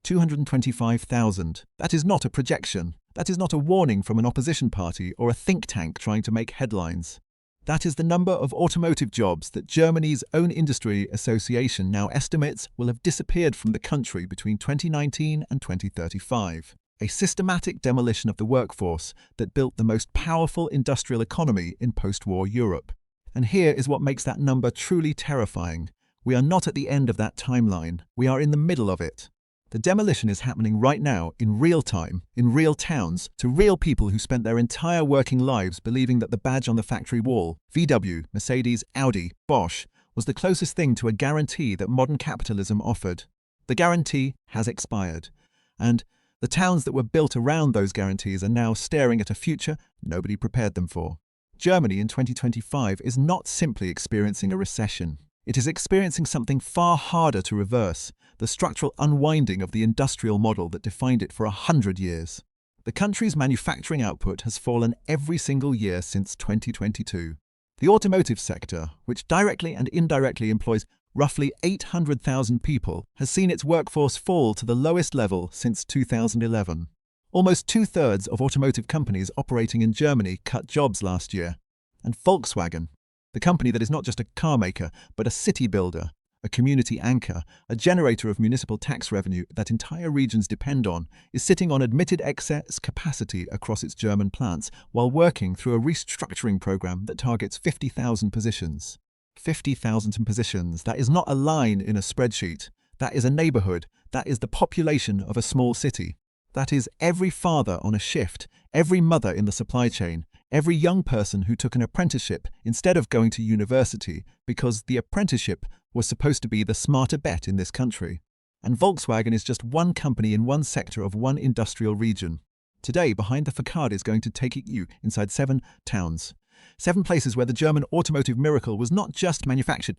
225,000. That is not a projection. That is not a warning from an opposition party or a think tank trying to make headlines. That is the number of automotive jobs that Germany's own industry association now estimates will have disappeared from the country between 2019 and 2035. A systematic demolition of the workforce that built the most powerful industrial economy in post-war Europe. And here is what makes that number truly terrifying. We are not at the end of that timeline. We are in the middle of it. The demolition is happening right now, in real time, in real towns, to real people who spent their entire working lives believing that the badge on the factory wall, VW, Mercedes, Audi, Bosch, was the closest thing to a guarantee that modern capitalism offered. The guarantee has expired. And the towns that were built around those guarantees are now staring at a future nobody prepared them for. Germany in 2025 is not simply experiencing a recession. It is experiencing something far harder to reverse, the structural unwinding of the industrial model that defined it for 100 years. The country's manufacturing output has fallen every single year since 2022. The automotive sector, which directly and indirectly employs roughly 800,000 people, has seen its workforce fall to the lowest level since 2011. Almost two-thirds of automotive companies operating in Germany cut jobs last year. And Volkswagen, the company that is not just a car maker, but a city builder, a community anchor, a generator of municipal tax revenue that entire regions depend on, is sitting on admitted excess capacity across its German plants while working through a restructuring program that targets 50,000 positions. 50,000 positions. That is not a line in a spreadsheet. That is a neighborhood. That is the population of a small city. That is every father on a shift, every mother in the supply chain, every young person who took an apprenticeship instead of going to university because the apprenticeship was supposed to be the smarter bet in this country. And Volkswagen is just one company in one sector of one industrial region. Today, Behind the Facade is going to take you inside 7 towns. 7 places where the German automotive miracle was not just manufactured,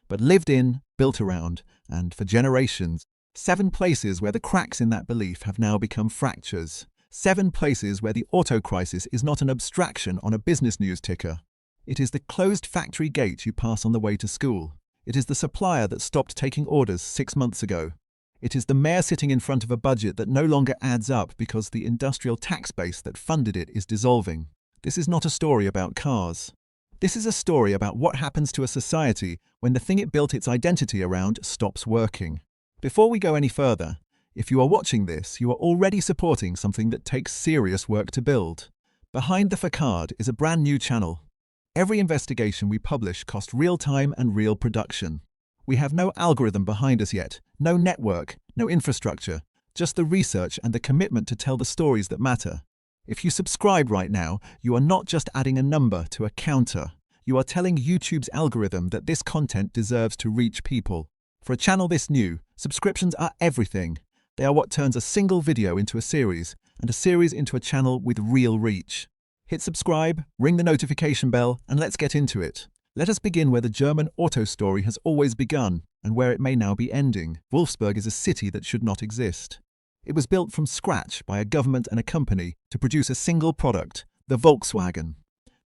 but lived in, built around, and for generations. 7 places where the cracks in that belief have now become fractures. 7 places where the auto crisis is not an abstraction on a business news ticker. It is the closed factory gate you pass on the way to school. It is the supplier that stopped taking orders 6 months ago. It is the mayor sitting in front of a budget that no longer adds up because the industrial tax base that funded it is dissolving. This is not a story about cars. This is a story about what happens to a society when the thing it built its identity around stops working. Before we go any further, if you are watching this, you are already supporting something that takes serious work to build. Behind the Facade is a brand new channel. Every investigation we publish costs real time and real production. We have no algorithm behind us yet, no network, no infrastructure, just the research and the commitment to tell the stories that matter. If you subscribe right now, you are not just adding a number to a counter. You are telling YouTube's algorithm that this content deserves to reach people. For a channel this new, subscriptions are everything. They are what turns a single video into a series, and a series into a channel with real reach. Hit subscribe, ring the notification bell, and let's get into it. Let us begin where the German auto story has always begun, and where it may now be ending. Wolfsburg is a city that should not exist. It was built from scratch by a government and a company to produce a single product, the Volkswagen.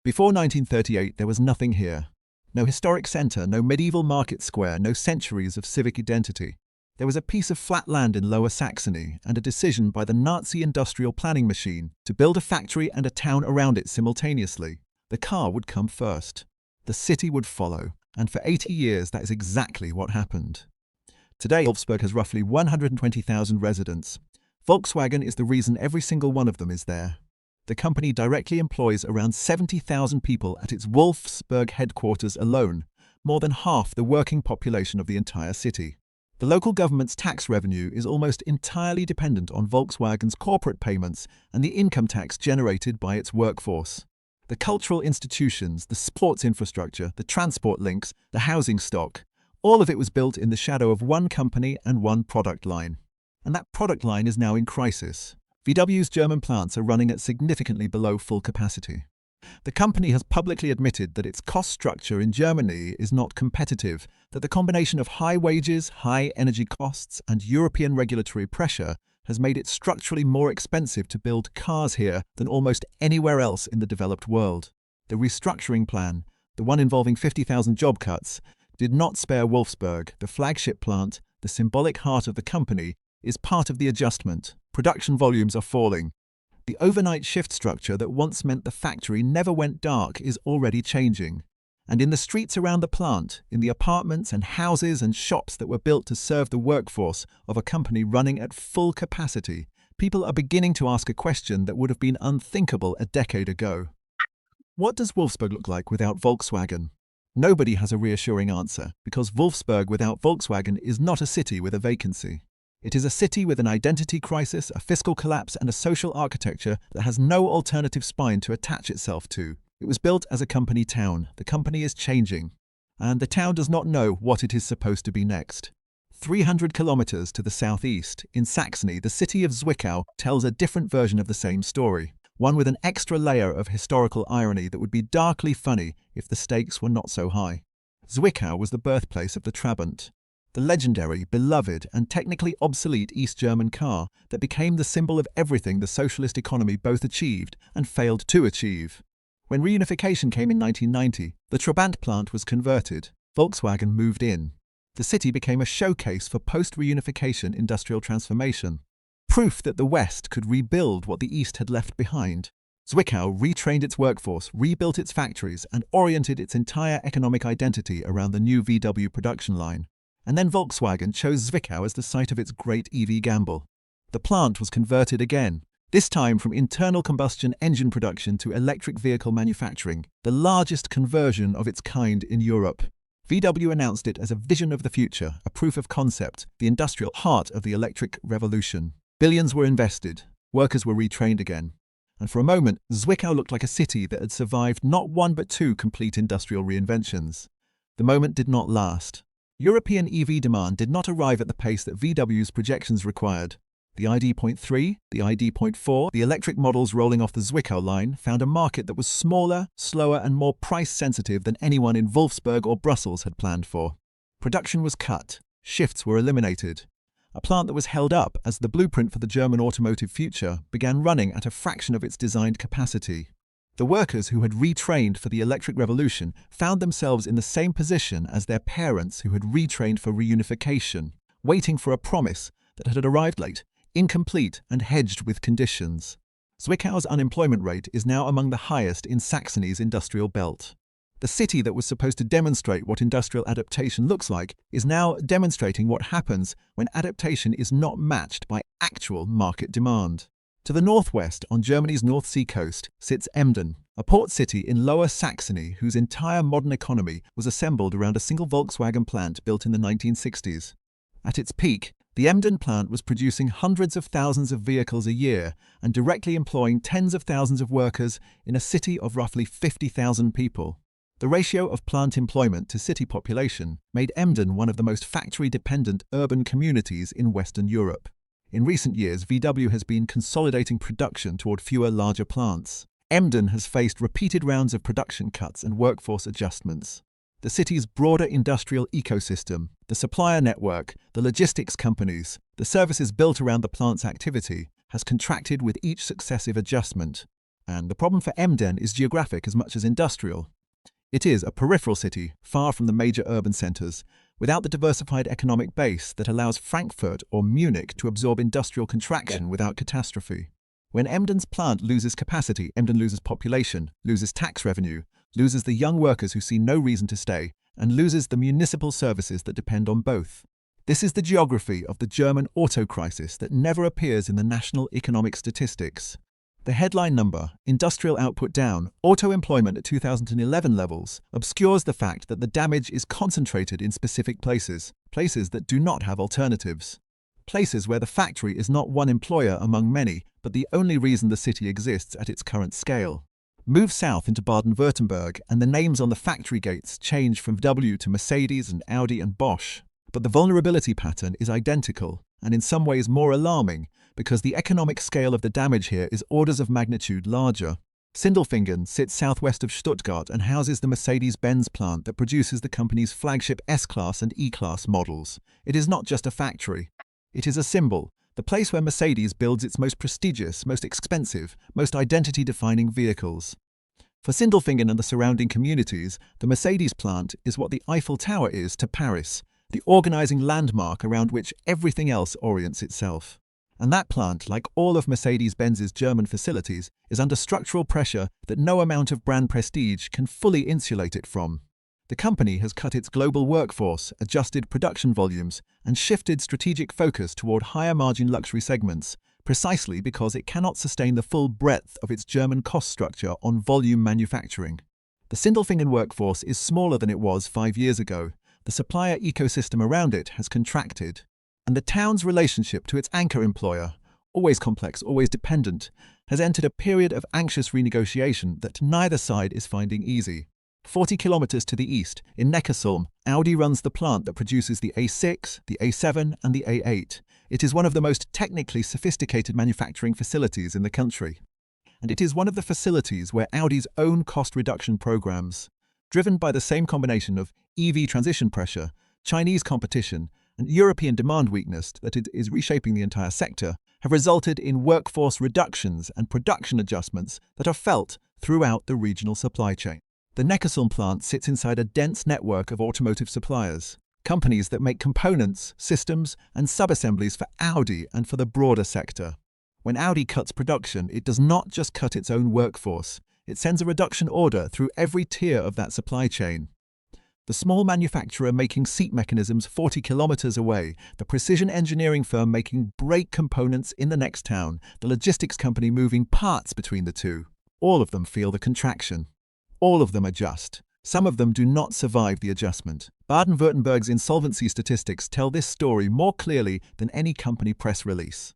Before 1938, there was nothing here. No historic centre, no medieval market square, no centuries of civic identity. There was a piece of flat land in Lower Saxony and a decision by the Nazi industrial planning machine to build a factory and a town around it simultaneously. The car would come first. The city would follow. And for 80 years, that is exactly what happened. Today, Wolfsburg has roughly 120,000 residents. Volkswagen is the reason every single one of them is there. The company directly employs around 70,000 people at its Wolfsburg headquarters alone, more than half the working population of the entire city. The local government's tax revenue is almost entirely dependent on Volkswagen's corporate payments and the income tax generated by its workforce. The cultural institutions, the sports infrastructure, the transport links, the housing stock, all of it was built in the shadow of one company and one product line. And that product line is now in crisis. VW's German plants are running at significantly below full capacity. The company has publicly admitted that its cost structure in Germany is not competitive, that the combination of high wages, high energy costs, and European regulatory pressure has made it structurally more expensive to build cars here than almost anywhere else in the developed world. The restructuring plan, the one involving 50,000 job cuts, did not spare Wolfsburg, the flagship plant, the symbolic heart of the company. is part of the adjustment. Production volumes are falling. The overnight shift structure that once meant the factory never went dark is already changing. And in the streets around the plant, in the apartments and houses and shops that were built to serve the workforce of a company running at full capacity, people are beginning to ask a question that would have been unthinkable a decade ago. What does Wolfsburg look like without Volkswagen? Nobody has a reassuring answer, because Wolfsburg without Volkswagen is not a city with a vacancy. It is a city with an identity crisis, a fiscal collapse, and a social architecture that has no alternative spine to attach itself to. It was built as a company town. The company is changing, and the town does not know what it is supposed to be next. 300 kilometers to the southeast, in Saxony, the city of Zwickau tells a different version of the same story, one with an extra layer of historical irony that would be darkly funny if the stakes were not so high. Zwickau was the birthplace of the Trabant, the legendary, beloved, and technically obsolete East German car that became the symbol of everything the socialist economy both achieved and failed to achieve. When reunification came in 1990, the Trabant plant was converted. Volkswagen moved in. The city became a showcase for post-reunification industrial transformation. Proof that the West could rebuild what the East had left behind. Zwickau retrained its workforce, rebuilt its factories, and oriented its entire economic identity around the new VW production line. And then Volkswagen chose Zwickau as the site of its great EV gamble. The plant was converted again, this time from internal combustion engine production to electric vehicle manufacturing, the largest conversion of its kind in Europe. VW announced it as a vision of the future, a proof of concept, the industrial heart of the electric revolution. Billions were invested, workers were retrained again, and for a moment, Zwickau looked like a city that had survived not one but two complete industrial reinventions. The moment did not last. European EV demand did not arrive at the pace that VW's projections required. The ID.3, the ID.4, the electric models rolling off the Zwickau line found a market that was smaller, slower, and more price-sensitive than anyone in Wolfsburg or Brussels had planned for. Production was cut. Shifts were eliminated. A plant that was held up as the blueprint for the German automotive future began running at a fraction of its designed capacity. The workers who had retrained for the electric revolution found themselves in the same position as their parents who had retrained for reunification, waiting for a promise that had arrived late, incomplete, and hedged with conditions. Zwickau's unemployment rate is now among the highest in Saxony's industrial belt. The city that was supposed to demonstrate what industrial adaptation looks like is now demonstrating what happens when adaptation is not matched by actual market demand. To the northwest, on Germany's North Sea coast, sits Emden, a port city in Lower Saxony whose entire modern economy was assembled around a single Volkswagen plant built in the 1960s. At its peak, the Emden plant was producing hundreds of thousands of vehicles a year and directly employing tens of thousands of workers in a city of roughly 50,000 people. The ratio of plant employment to city population made Emden one of the most factory-dependent urban communities in Western Europe. In recent years, VW has been consolidating production toward fewer larger plants. Emden has faced repeated rounds of production cuts and workforce adjustments. The city's broader industrial ecosystem, the supplier network, the logistics companies, the services built around the plant's activity, has contracted with each successive adjustment. And the problem for Emden is geographic as much as industrial. It is a peripheral city, far from the major urban centers, without the diversified economic base that allows Frankfurt or Munich to absorb industrial contraction without catastrophe. When Emden's plant loses capacity, Emden loses population, loses tax revenue, loses the young workers who see no reason to stay, and loses the municipal services that depend on both. This is the geography of the German auto crisis that never appears in the national economic statistics. The headline number, industrial output down, auto employment at 2011 levels, obscures the fact that the damage is concentrated in specific places, places that do not have alternatives. Places where the factory is not one employer among many, but the only reason the city exists at its current scale. Move south into Baden-Württemberg and the names on the factory gates change from W to Mercedes and Audi and Bosch. But the vulnerability pattern is identical, and in some ways more alarming, because the economic scale of the damage here is orders of magnitude larger. Sindelfingen sits southwest of Stuttgart and houses the Mercedes-Benz plant that produces the company's flagship S-Class and E-Class models. It is not just a factory. It is a symbol, the place where Mercedes builds its most prestigious, most expensive, most identity-defining vehicles. For Sindelfingen and the surrounding communities, the Mercedes plant is what the Eiffel Tower is to Paris, the organizing landmark around which everything else orients itself. And that plant, like all of Mercedes-Benz's German facilities, is under structural pressure that no amount of brand prestige can fully insulate it from. The company has cut its global workforce, adjusted production volumes, and shifted strategic focus toward higher-margin luxury segments, precisely because it cannot sustain the full breadth of its German cost structure on volume manufacturing. The Sindelfingen workforce is smaller than it was 5 years ago. The supplier ecosystem around it has contracted, and the town's relationship to its anchor employer, always complex, always dependent, has entered a period of anxious renegotiation that neither side is finding easy. 40 kilometers to the east, in Neckarsulm, Audi runs the plant that produces the A6, the A7 and the A8. It is one of the most technically sophisticated manufacturing facilities in the country. And it is one of the facilities where Audi's own cost reduction programs, driven by the same combination of EV transition pressure, Chinese competition, and European demand weakness that it is reshaping the entire sector, have resulted in workforce reductions and production adjustments that are felt throughout the regional supply chain. The Neckarsulm plant sits inside a dense network of automotive suppliers, companies that make components, systems, and sub-assemblies for Audi and for the broader sector. When Audi cuts production, it does not just cut its own workforce, it sends a reduction order through every tier of that supply chain. The small manufacturer making seat mechanisms 40 kilometers away, the precision engineering firm making brake components in the next town, the logistics company moving parts between the two, all of them feel the contraction. All of them adjust. Some of them do not survive the adjustment. Baden-Württemberg's insolvency statistics tell this story more clearly than any company press release.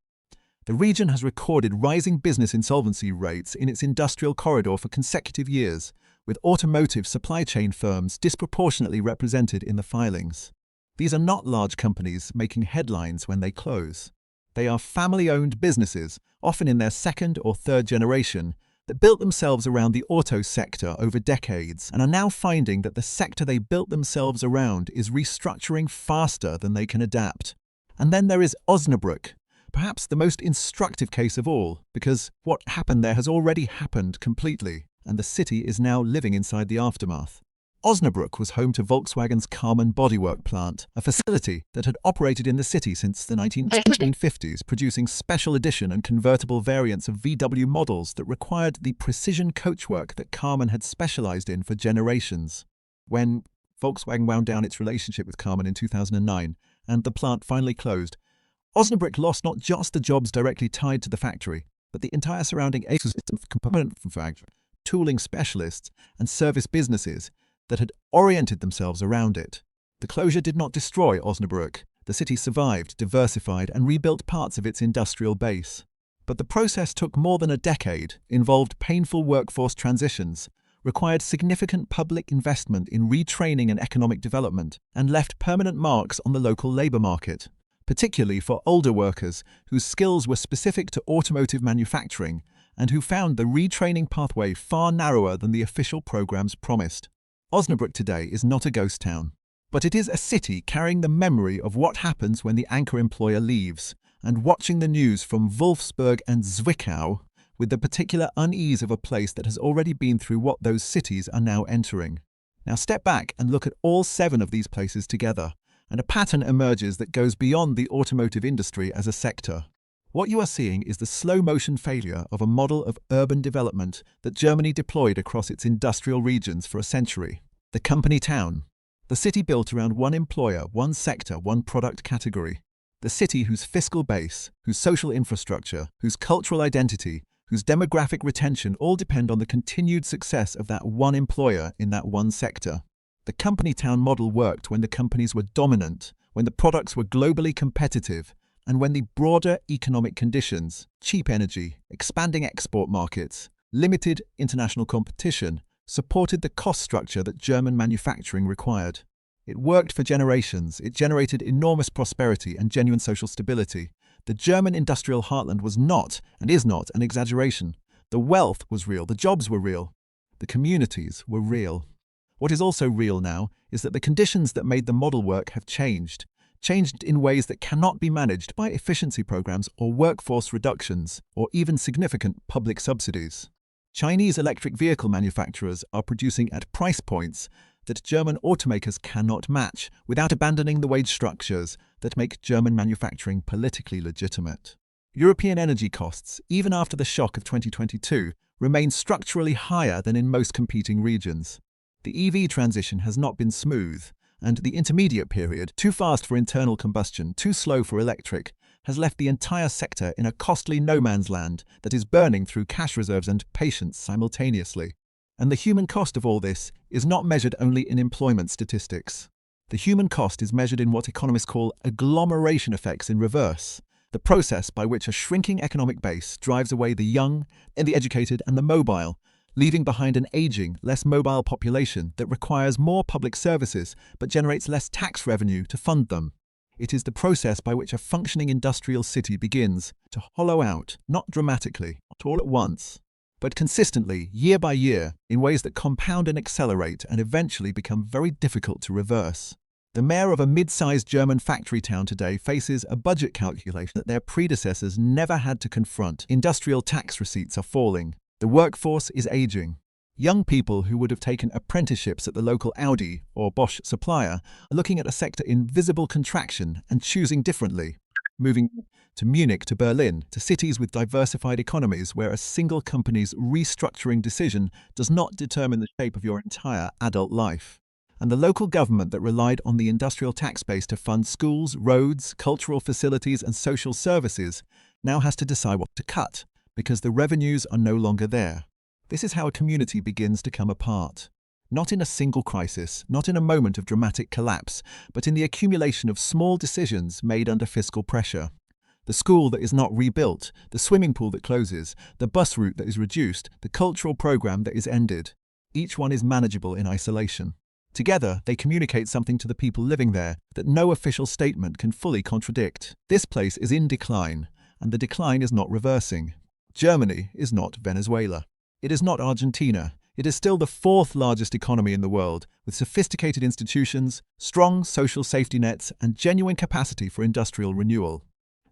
The region has recorded rising business insolvency rates in its industrial corridor for consecutive years, with automotive supply chain firms disproportionately represented in the filings. These are not large companies making headlines when they close. They are family-owned businesses, often in their second or third generation, that built themselves around the auto sector over decades and are now finding that the sector they built themselves around is restructuring faster than they can adapt. And then there is Osnabrück, perhaps the most instructive case of all, because what happened there has already happened completely, and the city is now living inside the aftermath. Osnabrück was home to Volkswagen's Karmann bodywork plant, a facility that had operated in the city since the 1950s, producing special edition and convertible variants of VW models that required the precision coachwork that Karmann had specialized in for generations. When Volkswagen wound down its relationship with Karmann in 2009 and the plant finally closed, Osnabrück lost not just the jobs directly tied to the factory, but the entire surrounding ecosystem of component manufacturing, tooling specialists, and service businesses that had oriented themselves around it. The closure did not destroy Osnabrück. The city survived, diversified, and rebuilt parts of its industrial base. But the process took more than a decade, involved painful workforce transitions, required significant public investment in retraining and economic development, and left permanent marks on the local labor market, particularly for older workers whose skills were specific to automotive manufacturing and who found the retraining pathway far narrower than the official programs promised. Osnabrück today is not a ghost town, but it is a city carrying the memory of what happens when the anchor employer leaves, and watching the news from Wolfsburg and Zwickau with the particular unease of a place that has already been through what those cities are now entering. Now step back and look at all 7 of these places together, and a pattern emerges that goes beyond the automotive industry as a sector. What you are seeing is the slow-motion failure of a model of urban development that Germany deployed across its industrial regions for a century. The company town. The city built around one employer, one sector, one product category. The city whose fiscal base, whose social infrastructure, whose cultural identity, whose demographic retention all depend on the continued success of that one employer in that one sector. The company town model worked when the companies were dominant, when the products were globally competitive, and when the broader economic conditions, cheap energy, expanding export markets, limited international competition, supported the cost structure that German manufacturing required. It worked for generations, it generated enormous prosperity and genuine social stability. The German industrial heartland was not, and is not, an exaggeration. The wealth was real, the jobs were real, the communities were real. What is also real now is that the conditions that made the model work have changed in ways that cannot be managed by efficiency programs or workforce reductions, or even significant public subsidies. Chinese electric vehicle manufacturers are producing at price points that German automakers cannot match without abandoning the wage structures that make German manufacturing politically legitimate. European energy costs, even after the shock of 2022, remain structurally higher than in most competing regions. The EV transition has not been smooth, and the intermediate period, too fast for internal combustion, too slow for electric, has left the entire sector in a costly no-man's land that is burning through cash reserves and patience simultaneously. And the human cost of all this is not measured only in employment statistics. The human cost is measured in what economists call agglomeration effects in reverse, the process by which a shrinking economic base drives away the young and the educated and the mobile, leaving behind an aging, less mobile population that requires more public services but generates less tax revenue to fund them. It is the process by which a functioning industrial city begins to hollow out, not dramatically, not all at once, but consistently, year by year, in ways that compound and accelerate and eventually become very difficult to reverse. The mayor of a mid-sized German factory town today faces a budget calculation that their predecessors never had to confront. Industrial tax receipts are falling. The workforce is aging. Young people who would have taken apprenticeships at the local Audi or Bosch supplier are looking at a sector in visible contraction and choosing differently, moving to Munich, to Berlin, to cities with diversified economies where a single company's restructuring decision does not determine the shape of your entire adult life. And the local government that relied on the industrial tax base to fund schools, roads, cultural facilities and social services now has to decide what to cut because the revenues are no longer there. This is how a community begins to come apart. Not in a single crisis, not in a moment of dramatic collapse, but in the accumulation of small decisions made under fiscal pressure. The school that is not rebuilt, the swimming pool that closes, the bus route that is reduced, the cultural program that is ended. Each one is manageable in isolation. Together, they communicate something to the people living there that no official statement can fully contradict. This place is in decline, and the decline is not reversing. Germany is not Venezuela. It is not Argentina. It is still the fourth largest economy in the world, with sophisticated institutions, strong social safety nets, and genuine capacity for industrial renewal.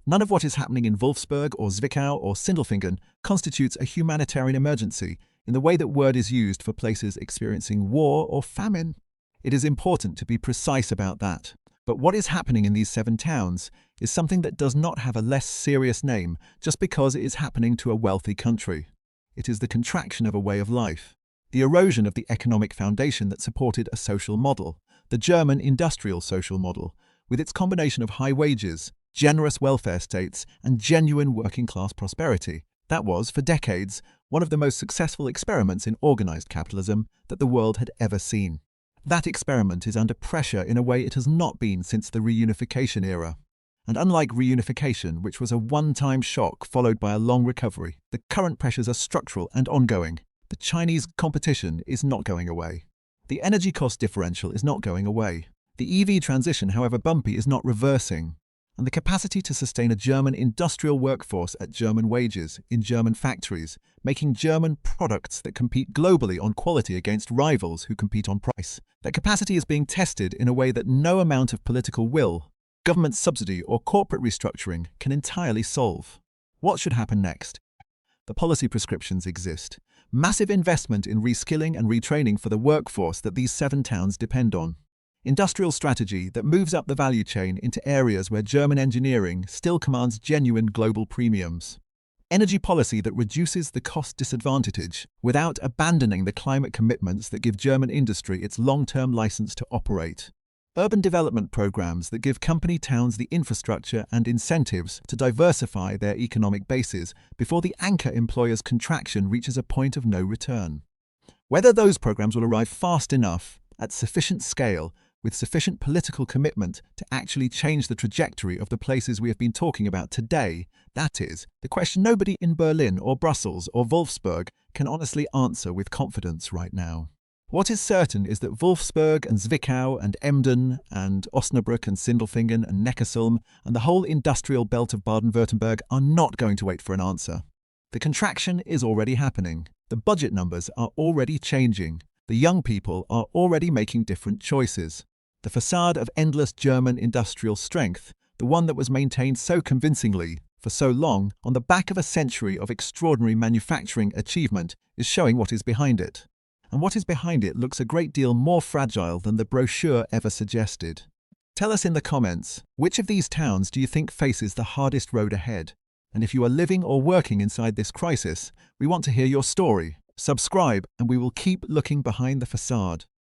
None of what is happening in Wolfsburg or Zwickau or Sindelfingen constitutes a humanitarian emergency in the way that word is used for places experiencing war or famine. It is important to be precise about that. But what is happening in these 7 towns is something that does not have a less serious name just because it is happening to a wealthy country. It is the contraction of a way of life, the erosion of the economic foundation that supported a social model, the German industrial social model, with its combination of high wages, generous welfare states, and genuine working-class prosperity. That was, for decades, one of the most successful experiments in organized capitalism that the world had ever seen. That experiment is under pressure in a way it has not been since the reunification era. And unlike reunification, which was a one-time shock followed by a long recovery, the current pressures are structural and ongoing. The Chinese competition is not going away. The energy cost differential is not going away. The EV transition, however bumpy, is not reversing. And the capacity to sustain a German industrial workforce at German wages, in German factories, making German products that compete globally on quality against rivals who compete on price. That capacity is being tested in a way that no amount of political will, government subsidy or corporate restructuring can entirely solve. What should happen next? The policy prescriptions exist. Massive investment in reskilling and retraining for the workforce that these 7 towns depend on. Industrial strategy that moves up the value chain into areas where German engineering still commands genuine global premiums. Energy policy that reduces the cost disadvantage without abandoning the climate commitments that give German industry its long-term license to operate. Urban development programs that give company towns the infrastructure and incentives to diversify their economic bases before the anchor employer's contraction reaches a point of no return. Whether those programs will arrive fast enough, at sufficient scale, with sufficient political commitment to actually change the trajectory of the places we have been talking about today, that is, the question nobody in Berlin or Brussels or Wolfsburg can honestly answer with confidence right now. What is certain is that Wolfsburg and Zwickau and Emden and Osnabrück and Sindelfingen and Neckarsulm and the whole industrial belt of Baden-Württemberg are not going to wait for an answer. The contraction is already happening. The budget numbers are already changing. The young people are already making different choices. The facade of endless German industrial strength, the one that was maintained so convincingly for so long on the back of a century of extraordinary manufacturing achievement, is showing what is behind it. and what is behind it looks a great deal more fragile than the brochure ever suggested. Tell us in the comments, which of these towns do you think faces the hardest road ahead? And if you are living or working inside this crisis, we want to hear your story. Subscribe, and we will keep looking behind the facade.